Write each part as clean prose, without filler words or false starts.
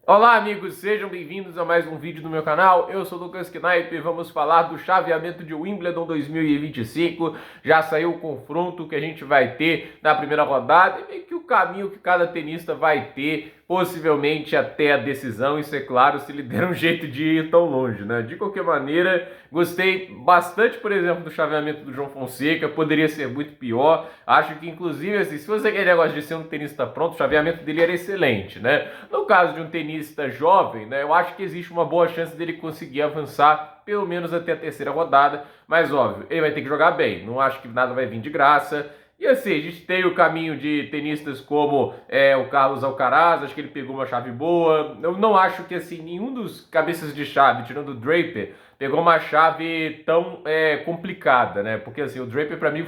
Olá amigos, sejam bem-vindos a mais um vídeo do meu canal. Eu sou o Lucas Knaip e vamos falar do chaveamento de Wimbledon 2025. Já saiu o confronto que a gente vai ter na primeira rodada e meio que o caminho que cada tenista vai ter, possivelmente até a decisão. Isso é claro, se ele der um jeito de ir tão longe, né? De qualquer maneira, gostei bastante, por exemplo, do chaveamento do João Fonseca. Poderia ser muito pior. Acho que, inclusive, assim, se você quer negócio de ser um tenista pronto, o chaveamento dele era excelente, né? No caso de um tenista jovem, né, eu acho que existe uma boa chance dele conseguir avançar pelo menos até a terceira rodada, mas óbvio, ele vai ter que jogar bem, não acho que nada vai vir de graça. E assim, a gente tem o caminho de tenistas como o Carlos Alcaraz, acho que ele pegou uma chave boa. Eu não acho que assim, nenhum dos cabeças de chave, tirando o Draper, pegou uma chave tão complicada, né? Porque assim, o Draper pra mim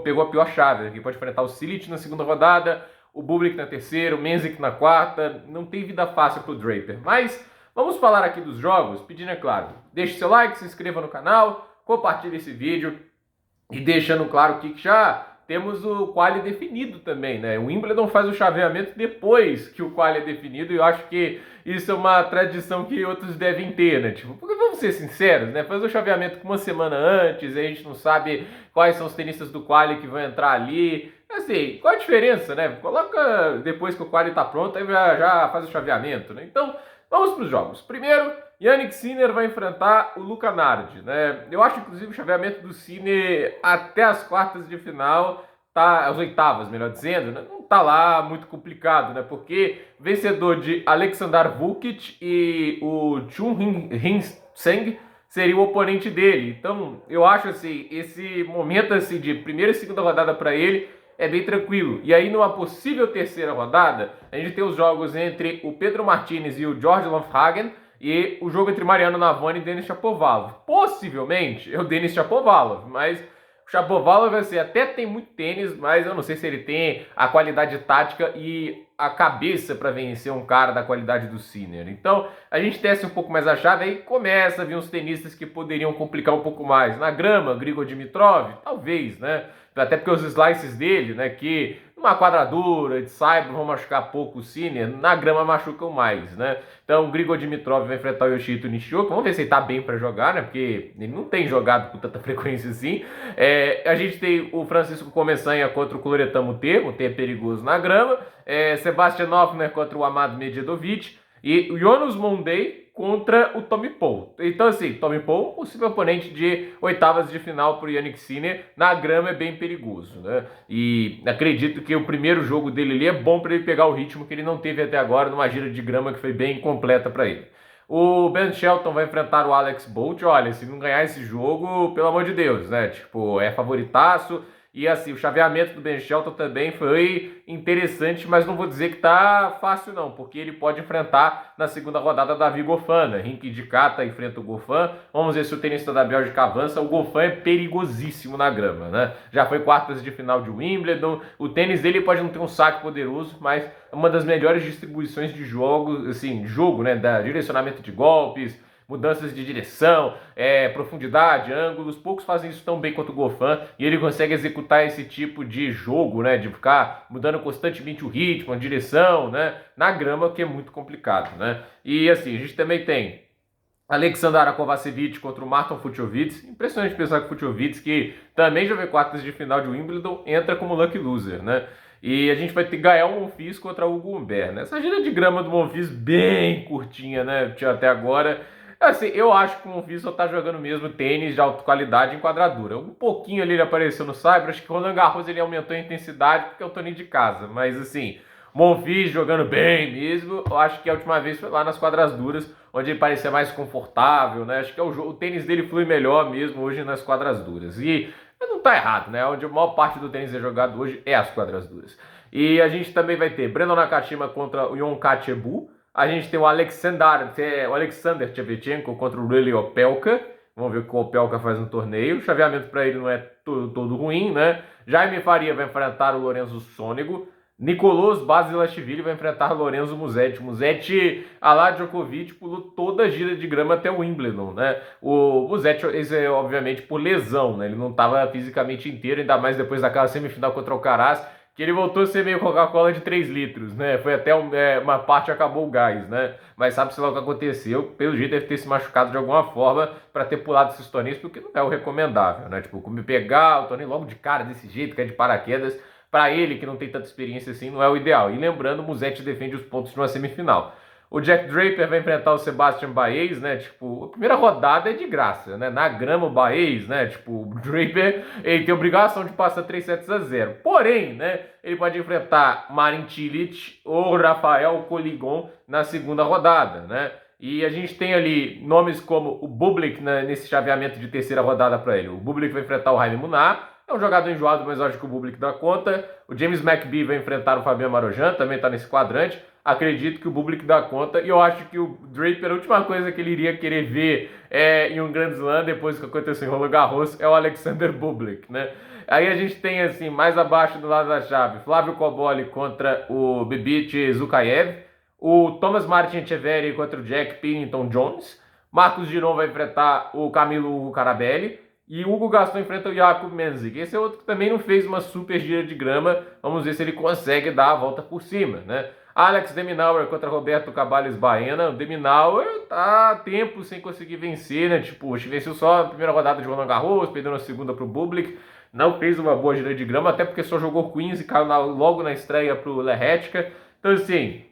pegou a pior chave, que pode enfrentar o Cilic na segunda rodada, o Bublik na terceira, o Menzies na quarta. Não tem vida fácil pro Draper. Mas vamos falar aqui dos jogos, pedindo, é claro, deixe seu like, se inscreva no canal, compartilhe esse vídeo e deixando claro que já temos o quali definido também, né? O Wimbledon faz o chaveamento depois que o quali é definido e eu acho que isso é uma tradição que outros devem ter, né? Tipo, porque vamos ser sinceros, né? Fazer o chaveamento com uma semana antes, a gente não sabe quais são os tenistas do quali que vão entrar ali. Assim, qual a diferença, né? Coloca depois que o quali tá pronto, aí já faz o chaveamento, né? Então, vamos para os jogos. Primeiro, Jannik Sinner vai enfrentar o Luca Nardi, né? Eu acho, inclusive, o chaveamento do Sinner até as quartas de final, as oitavas, melhor dizendo, né? Não tá lá muito complicado, né? Porque vencedor de Alexander Vukic e o Chun Seng seria o oponente dele. Então, eu acho assim, esse momento assim de primeira e segunda rodada para ele é bem tranquilo. E aí, numa possível terceira rodada, a gente tem os jogos entre o Pedro Martinez e o George Lanfhagen e o jogo entre Mariano Navone e Denis Shapovalov. Possivelmente é o Denis Shapovalov, mas o Shapovalov assim, até tem muito tênis, mas eu não sei se ele tem a qualidade tática e a cabeça para vencer um cara da qualidade do Sinner. Então, a gente testa um pouco mais a chave, aí começa a vir uns tenistas que poderiam complicar um pouco mais. Na grama, Grigor Dimitrov, talvez, né? Até porque os slices dele, né, que numa quadradura de saibro vão machucar pouco o Sinner, na grama machucam mais, né? Então o Grigor Dimitrov vai enfrentar o Yoshihito Nishioka, vamos ver se ele tá bem para jogar, né? Porque ele não tem jogado com tanta frequência assim. A gente tem o Francisco Começanha contra o Cloretan Muter, o Muter é perigoso na grama. Sebastian Hoffner contra o Amado Medjedovic. E o Jonas Mondei contra o Tommy Paul. Então, assim, Tommy Paul, possível oponente de oitavas de final para o Jannik Sinner, na grama é bem perigoso, né? E acredito que o primeiro jogo dele ali é bom para ele pegar o ritmo que ele não teve até agora numa gira de grama que foi bem completa para ele. O Ben Shelton vai enfrentar o Alex Bolt. Olha, se não ganhar esse jogo, pelo amor de Deus, né? Tipo, é favoritaço. E assim, o chaveamento do Ben Shelton também foi interessante, mas não vou dizer que tá fácil não, porque ele pode enfrentar na segunda rodada Davi Goffin, né? Rinky de Kata enfrenta o Goffin. Vamos ver se o tenista da Bélgica avança. O Goffin é perigosíssimo na grama, né? Já foi quartas de final de Wimbledon. O tênis dele pode não ter um saque poderoso, mas uma das melhores distribuições de jogo, assim, jogo, né? Da direcionamento de golpes, mudanças de direção, profundidade, ângulos. Poucos fazem isso tão bem quanto o Goffin e ele consegue executar esse tipo de jogo, né? De ficar mudando constantemente o ritmo, a direção, né? Na grama, que é muito complicado, né? E assim, a gente também tem Alexandar Kovacevic contra o Marton Fucsovics. Impressionante pensar que o Fucsovics, que também já veio quartas de final de Wimbledon, entra como lucky loser, né? E a gente vai ter Gael Monfils contra o Hugo Humbert, né? Essa gira de grama do Monfils bem curtinha, né? Até agora. Assim, eu acho que o Monfils só tá jogando mesmo tênis de alta qualidade em quadradura. Um pouquinho ali ele apareceu no Cyber, acho que o Roland Garros ele aumentou a intensidade porque é o torneio de casa. Mas assim, Monfils jogando bem mesmo, eu acho que a última vez foi lá nas quadras duras, onde ele parecia mais confortável, né? Acho que o tênis dele flui melhor mesmo hoje nas quadras duras. E não tá errado, né? Onde a maior parte do tênis é jogado hoje é as quadras duras. E a gente também vai ter Brandon Nakashima contra o Jon Kachebu. A gente tem o Alexander Shevchenko contra o Riley Opelka. Vamos ver o que o Opelka faz no torneio. O chaveamento para ele não é todo ruim, né? Jaime Faria vai enfrentar o Lorenzo Sonego. Nicolas Basilashvili vai enfrentar Lorenzo Musetti. Musetti, a lá Djokovic, pulou toda a gira de grama até o Wimbledon, né? O Musetti, esse é obviamente por lesão, né? Ele não estava fisicamente inteiro, ainda mais depois daquela semifinal contra o Alcaraz, que ele voltou a ser meio Coca-Cola de 3 litros, né? Foi até uma parte acabou o gás, né? Mas sabe-se lá o que aconteceu. Pelo jeito deve ter se machucado de alguma forma para ter pulado esses torneios, porque não é o recomendável, né? Tipo, como pegar o torneio logo de cara desse jeito, que é de paraquedas, para ele, que não tem tanta experiência assim, não é o ideal. E lembrando, o Musetti defende os pontos de uma semifinal. O Jack Draper vai enfrentar o Sebastian Baez, né? Tipo, a primeira rodada é de graça, né? Na grama o Baez, né? Tipo, o Draper, ele tem obrigação de passar 3-0. Porém, né? Ele pode enfrentar Marin Cilic ou Rafael Coligon na segunda rodada, né? E a gente tem ali nomes como o Bublik, né, nesse chaveamento de terceira rodada para ele. O Bublik vai enfrentar o Jaime Munar. É um jogador enjoado, mas eu acho que o Bublik dá conta. O James McBee vai enfrentar o Fabian Marojan, também está nesse quadrante. Acredito que o Bublik dá conta. E eu acho que o Draper, a última coisa que ele iria querer ver em um Grand Slam, depois que aconteceu em Roland Garros, é o Alexander Bublik, né? Aí a gente tem, assim, mais abaixo do lado da chave, Flávio Koboli contra o Bibit Zukayev. O Thomas Martin Echeverry contra o Jack Pennington Jones. Marcos Giron vai enfrentar o Camilo Hugo Carabelli. E o Hugo Gaston enfrenta o Jakub Menzik. Esse é outro que também não fez uma super gira de grama. Vamos ver se ele consegue dar a volta por cima, né? Alex de Minaur contra Roberto Cabales Baena. O de Minaur tá há tempo sem conseguir vencer, né? Tipo, venceu só a primeira rodada de Roland Garros, perdendo a segunda pro Bublik. Não fez uma boa gira de grama, até porque só jogou Queens e caiu logo na estreia pro Lehetka. Então, assim,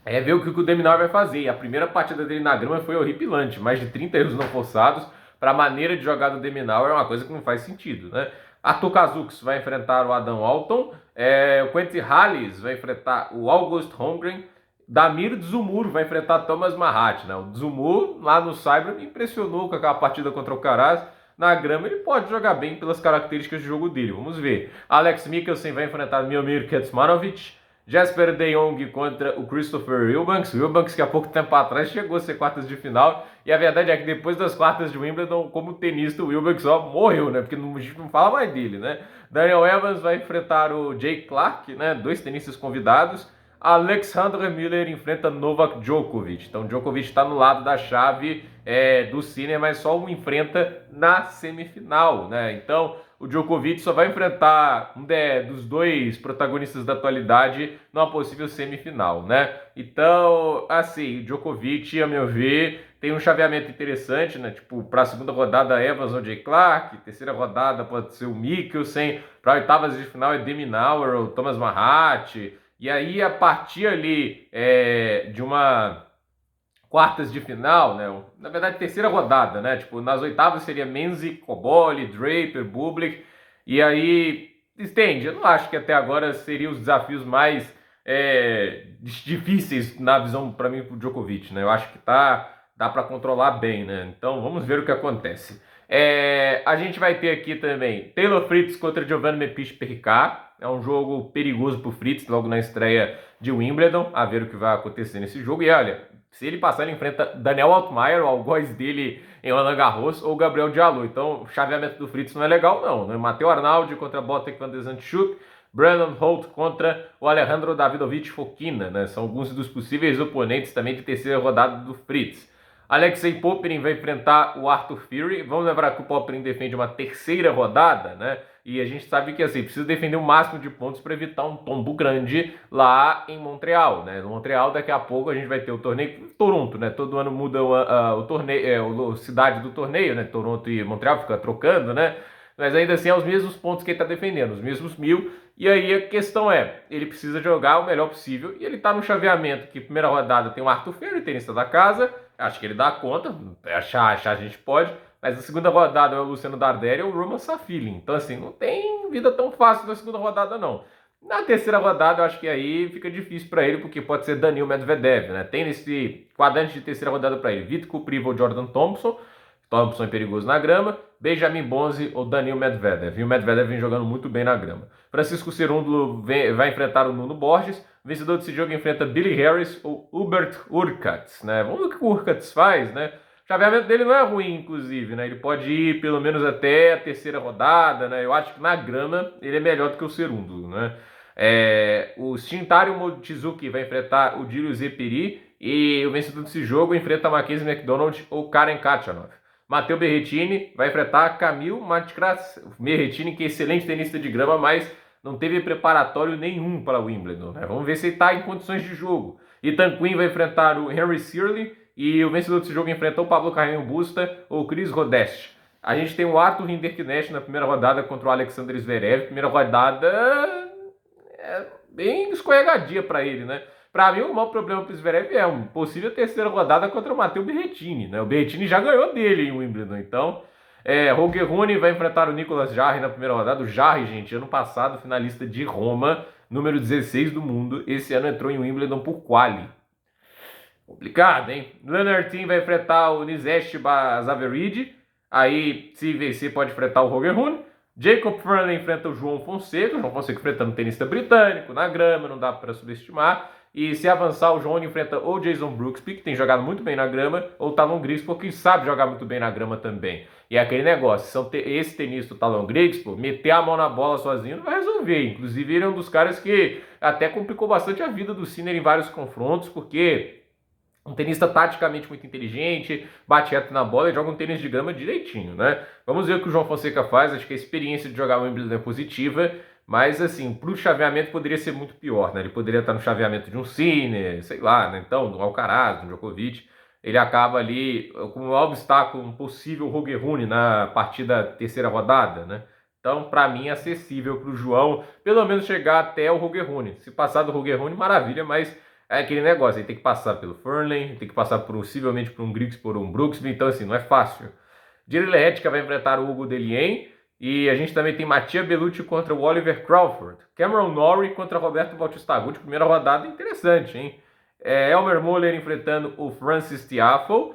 ver o que o de Minaur vai fazer. A primeira partida dele na grama foi horripilante. Mais de 30 erros não forçados. Para a maneira de jogar do de Minaur é uma coisa que não faz sentido, né? A Tukazuks vai enfrentar o Adam Alton. O Quentin Hallis vai enfrentar o August Holmgren. Damir Dzumhur vai enfrentar Thomas Mahat, né? O Dzumhur lá no Cyber me impressionou com aquela partida contra o Caraz. Na grama ele pode jogar bem pelas características de jogo dele, vamos ver. Alex Mikkelsen vai enfrentar Miomir Kecmanovic. Jasper de Jong contra o Christopher Wilbanks. O Wilbanks que há pouco tempo atrás chegou a ser quartas de final. E a verdade é que depois das quartas de Wimbledon, como tenista, o Wilbanks só morreu, né? Porque a gente não fala mais dele, né? Daniel Evans vai enfrentar o Jake Clark, né? 2 tenistas convidados. Alexander Miller enfrenta Novak Djokovic. Então Djokovic está no lado da chave do Sinner, mas só o enfrenta na semifinal, né? Então o Djokovic só vai enfrentar dos 2 protagonistas da atualidade numa possível semifinal, né? Então, assim, o Djokovic, a meu ver, tem um chaveamento interessante, né? Tipo, para a segunda rodada, Evans ou Jay Clark, terceira rodada pode ser o Mikkelsen, para oitavas de final é de Minaur ou Thomas Mahat. E aí, a partir ali de uma quartas de final, né? Na verdade, terceira rodada, né? Tipo, nas oitavas seria Menzik, Koboli, Draper, Bublik. E aí, estende. Eu não acho que até agora seriam os desafios mais difíceis na visão, para mim, pro Djokovic, né? Eu acho que dá para controlar bem, né? Então, vamos ver o que acontece. A gente vai ter aqui também Taylor Fritz contra Giovanni Mepich Perricard. É um jogo perigoso pro Fritz, logo na estreia de Wimbledon. A ver o que vai acontecer nesse jogo. E olha, se ele passar, ele enfrenta Daniel Altmaier, o algoz dele em Roland Garros, ou Gabriel Diallo. Então, o chaveamento do Fritz não é legal, não, né? Matteo Arnaldi contra Botek van de Zandschulp. Brandon Holt contra o Alejandro Davidovich Fokina, né? São alguns dos possíveis oponentes também de terceira rodada do Fritz. Alexei Popyrin vai enfrentar o Arthur Fury. Vamos lembrar que o Popyrin defende uma terceira rodada, né? E a gente sabe que assim, precisa defender o máximo de pontos para evitar um tombo grande lá em Montreal, né? No Montreal, daqui a pouco a gente vai ter o torneio Toronto, né? Todo ano muda o torneio, a cidade do torneio, né? Toronto e Montreal fica trocando, né? Mas ainda assim é os mesmos pontos que ele está defendendo, os mesmos 1000. E aí a questão ele precisa jogar o melhor possível. E ele está no chaveamento que primeira rodada tem o Arthur Fury, tenista da casa. Acho que ele dá conta, achar a gente pode. Mas a segunda rodada é o Luciano Darderi ou o Roman Safilin. Então assim, não tem vida tão fácil na segunda rodada não. Na terceira rodada eu acho que aí fica difícil para ele, porque pode ser Daniil Medvedev, né? Tem nesse quadrante de terceira rodada para ele Vitor Kupriv ou Jordan Thompson. Thompson é perigoso na grama, Benjamin Bonzi ou Daniil Medvedev. E o Medvedev vem jogando muito bem na grama. Francisco Cerúndolo vai enfrentar o Nuno Borges. O vencedor desse jogo enfrenta Billy Harris ou Hubert Hurkacz, né? Vamos ver o que o Hurkacz faz, né? O chaveamento dele não é ruim, inclusive, né? Ele pode ir pelo menos até a terceira rodada, né? Eu acho que na grama ele é melhor do que o Cerúndolo, né? O Shintaro Mochizuki vai enfrentar o Gilles Epiri. E o vencedor desse jogo enfrenta Mackenzie McDonald ou Karen Khachanov. Matteo Berrettini vai enfrentar Camille Matskras. Berrettini, que é excelente tenista de grama, mas não teve preparatório nenhum para o Wimbledon, né? Vamos ver se ele está em condições de jogo. Ethan Quinn vai enfrentar o Henry Searle e o vencedor desse jogo enfrentou o Pablo Carreño Busta ou o Chris Rodeste. A gente tem o Arthur Hinderknecht na primeira rodada contra o Alexander Zverev. Primeira rodada bem escorregadia para ele, né? Para mim, o maior problema para o Zverev é uma possível terceira rodada contra o Matteo Berrettini, né? O Berrettini já ganhou dele em Wimbledon, então... Holger Rune vai enfrentar o Nicolas Jarry na primeira rodada. O Jarry, gente, ano passado, finalista de Roma, número 16 do mundo. Esse ano entrou em Wimbledon por quali. Complicado, hein? Leonard Thiem vai enfrentar o Nizeste Zaverid. Aí, se vencer, pode enfrentar o Holger Rune. Jacob Furlan enfrenta o João Fonseca. O João Fonseca enfrentando um tenista britânico na grama, não dá para subestimar. E se avançar, o João enfrenta ou Jason Brooksby, que tem jogado muito bem na grama, ou o Talon Grigspor, que sabe jogar muito bem na grama também. E é aquele negócio, esse tenista, o Talon Grigspor, meter a mão na bola sozinho não vai resolver. Inclusive, ele é um dos caras que até complicou bastante a vida do Sinner em vários confrontos, porque um tenista taticamente muito inteligente, bate reto na bola e joga um tênis de grama direitinho, né? Vamos ver o que o João Fonseca faz. Acho que a experiência de jogar o Wimbledon é positiva, mas assim, pro chaveamento poderia ser muito pior, né? Ele poderia estar no chaveamento de um Sinner, sei lá, né? Então, do Alcaraz, do Djokovic. Ele acaba ali com um obstáculo, um possível Holger Rune na partida terceira rodada, né? Então, para mim, é acessível para o João, pelo menos chegar até o Holger Rune. Se passar do Holger Rune, maravilha, mas é aquele negócio, ele tem que passar pelo Furlan, tem que passar possivelmente por um Grigspor ou um Brooksby, então assim, não é fácil. Jirele Hetka vai enfrentar o Hugo Dellien, e a gente também tem Mattia Bellucci contra o Oliver Crawford. Cameron Norrie contra Roberto Bautista Agut, primeira rodada interessante, hein? Elmer Moller enfrentando o Francis Tiafoe.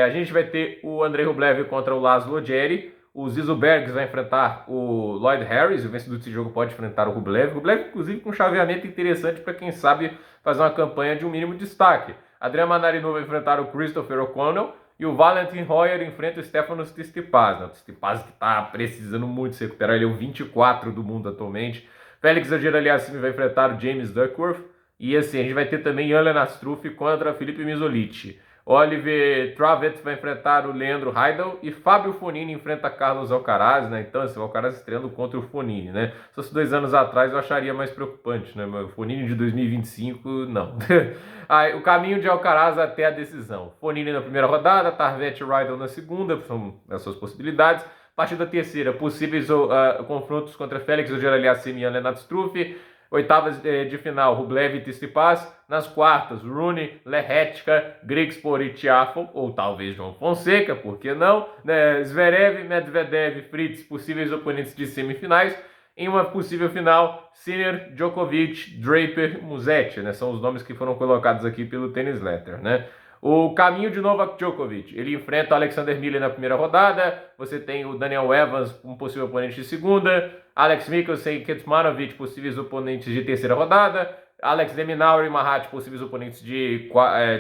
A gente vai ter o Andrei Rublev contra o Laszlo Djere. O Zizo Bergs vai enfrentar o Lloyd Harris. O vencedor desse jogo pode enfrentar o Rublev. Rublev, inclusive, com um chaveamento interessante para quem sabe fazer uma campanha de um mínimo destaque. Adrian Manarino vai enfrentar o Christopher O'Connell. E o Valentin Royer enfrenta o Stefanos Tsitsipas. O Tsitsipas que está precisando muito se recuperar. Ele é o 24 do mundo atualmente. Félix Auger-Aliassime vai enfrentar o James Duckworth. E assim, a gente vai ter também Jan Astruff contra Felipe Misolic. Oliver Travet vai enfrentar o Leandro Heidel e Fábio Fonini enfrenta Carlos Alcaraz, né? Então, assim, o Alcaraz estreando contra o Fonini, né? Se fosse 2 anos atrás, eu acharia mais preocupante, né? Mas o Fonini de 2025, não. Aí, o caminho de Alcaraz até a decisão. Fonini na primeira rodada, Tarvet e Heidel na segunda, são as suas possibilidades. Partida terceira, possíveis confrontos contra Félix Auger-Aliassime e Jan Astruff. Oitavas de final, Rublev e Tsitsipas. Nas quartas, Rune, Lehetka, Grigspor e Tiafoe, ou talvez João Fonseca, por que não? Zverev, Medvedev, Fritz, possíveis oponentes de semifinais. Em uma possível final, Sinner, Djokovic, Draper, Musetti, né? São os nomes que foram colocados aqui pelo Tennis Letter, né? O caminho de Novak Djokovic, ele enfrenta o Alexander Miller na primeira rodada, você tem o Daniel Evans, um possível oponente de segunda, Alex Mikkelsen e Kecmanovic, possíveis oponentes de terceira rodada, Alex de Minaur e Mahat, possíveis oponentes de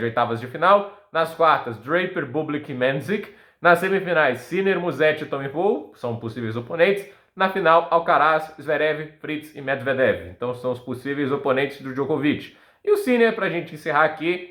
oitavas de final, nas quartas, Draper, Bublik e Menzik, nas semifinais, Sinner, Musetti e Tommy Paul, são possíveis oponentes, na final, Alcaraz, Zverev, Fritz e Medvedev, então são os possíveis oponentes do Djokovic. E o Sinner, pra gente encerrar aqui,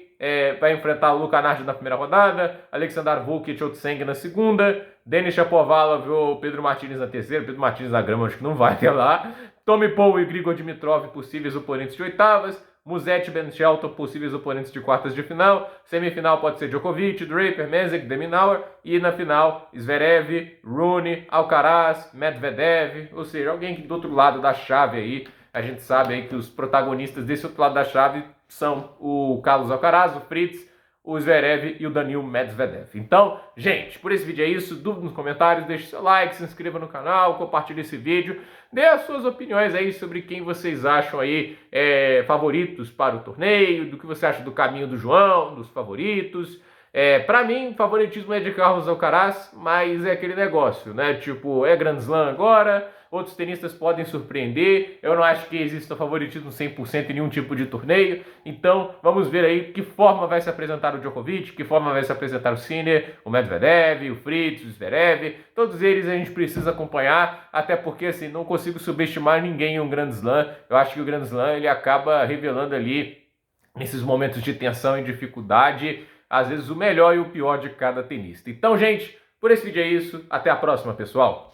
vai enfrentar o Luka Nardi na primeira rodada, Alexander Vukic e Otseng na segunda, Denis Shapovalov ou Pedro Martins na terceira, Pedro Martins na grama acho que não vai até lá, Tommy Paul e Grigor Dimitrov, possíveis oponentes de oitavas, Musetti e Ben Shelton, possíveis oponentes de quartas de final, semifinal pode ser Djokovic, Draper, Menzik, de Minaur, e na final, Zverev, Rune, Alcaraz, Medvedev, ou seja, alguém que do outro lado da chave aí, a gente sabe aí que os protagonistas desse outro lado da chave são o Carlos Alcaraz, o Fritz, o Zverev e o Daniil Medvedev. Então, gente, por esse vídeo é isso. Dúvida nos comentários, deixe seu like, se inscreva no canal, compartilhe esse vídeo. Dê as suas opiniões aí sobre quem vocês acham aí favoritos para o torneio, do que você acha do caminho do João, dos favoritos. Para mim, favoritismo é de Carlos Alcaraz, mas é aquele negócio, né? Tipo, é Grand Slam agora, outros tenistas podem surpreender. Eu não acho que exista favoritismo 100% em nenhum tipo de torneio. Então, vamos ver aí que forma vai se apresentar o Djokovic, que forma vai se apresentar o Sinner, o Medvedev, o Fritz, o Zverev. Todos eles a gente precisa acompanhar, até porque assim, não consigo subestimar ninguém em um Grand Slam. Eu acho que o Grand Slam ele acaba revelando ali, nesses momentos de tensão e dificuldade, às vezes o melhor e o pior de cada tenista. Então, gente, por esse vídeo é isso. Até a próxima, pessoal.